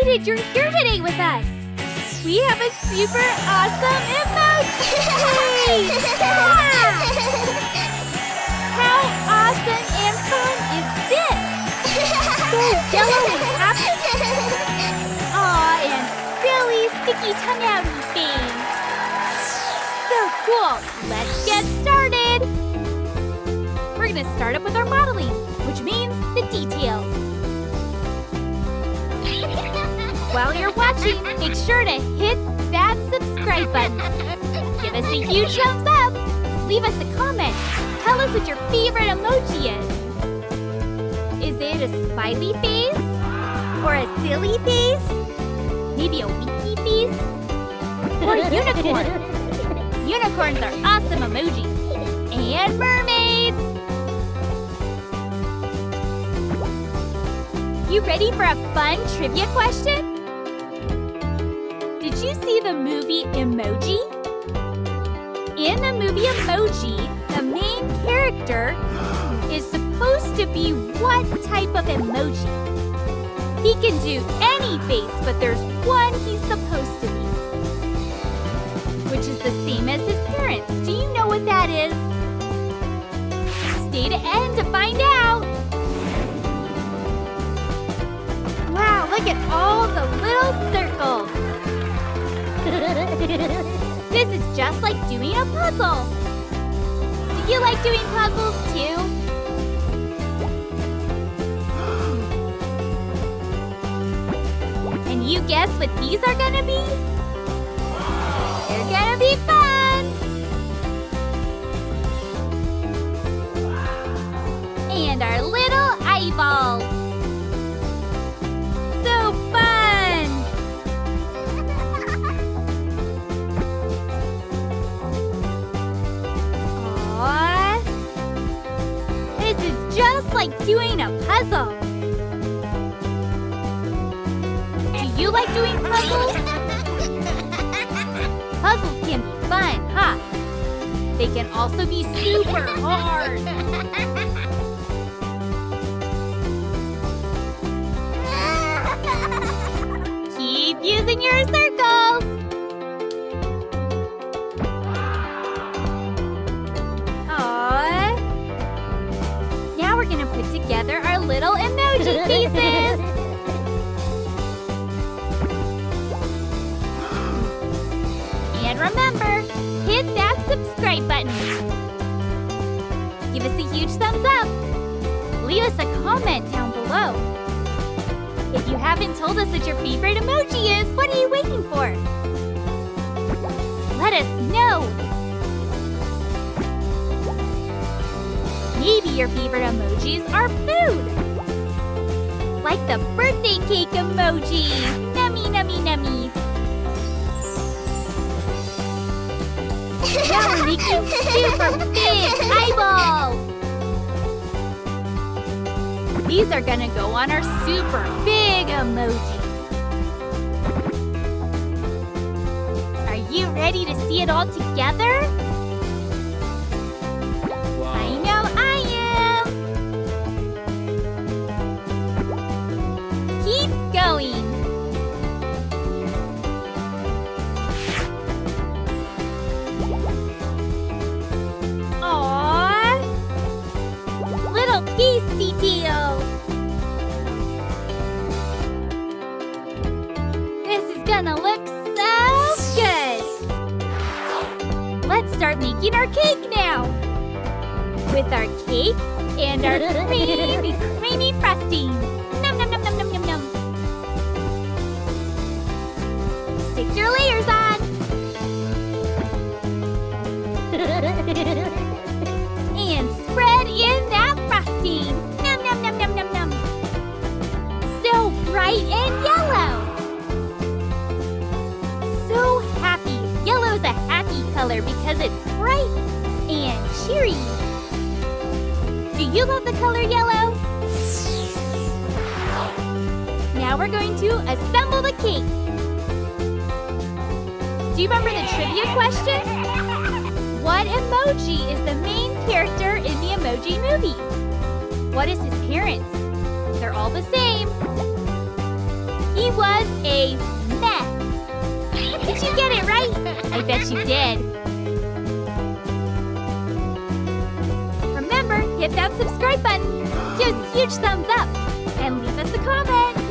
excited you're here today with us. We have a super awesome emoji! Yeah! How awesome and fun is this? So yellow and happy. Aw, and silly sticky tongue outy face. So cool. Let's get started. We're going to start up with our modeling, which means the details. While you're watching, make sure to hit that subscribe button. Give us a huge thumbs up. Leave us a comment. Tell us what your favorite emoji is. Is it a smiley face? Or a silly face? Maybe a winky face? Or a unicorn? Unicorns are awesome emojis. And mermaids! You ready for a fun trivia question? Did you see the movie Emoji? In the movie Emoji, the main character is supposed to be what type of emoji? He can do any face, but there's one he's supposed to be, which is the same as his parents. Do you know what that is? Stay to end to find out. Wow, look at all the little circles. This is just like doing a puzzle. Do you like doing puzzles too? And you guess what these are gonna be? They're gonna be fun! And our little eyeballs. So fun! Aww. This is just like doing a puzzle. Do you like doing puzzles? Puzzles can be fun, huh? They can also be super hard. Keep using your circles. Aww. Now we're gonna put together our little emoji pieces. And remember, hit that subscribe button. Give us a huge thumbs up. Leave us a comment down below. If you haven't told us what your favorite emoji is, what are you waiting for? Let us know. Maybe your favorite emojis are food. Like the birthday cake emoji. Nummy, nummy, nummy. Now we're making super big eyeballs. These are gonna go on our super big emoji. Are you ready to see it all together? I know I am. Keep going. Aww. Little face details. This is gonna look so good. Let's start making our cake now. With our cake and our creamy frosting. Nom nom nom nom nom nom nom. Stick your layers on. And spread in that frosting. Nom nom nom nom nom nom. So bright and yellow. So happy. Yellow's a happy color because it's bright and cheery. Do you love the color yellow? Now we're going to assemble the cake. Do you remember the trivia question? What emoji is the main character in the Emoji Movie? What is his parents? They're all the same. He was a mess. Did you get it right? I bet you did. Remember, hit that subscribe button. Give us a huge thumbs up. And leave us a comment.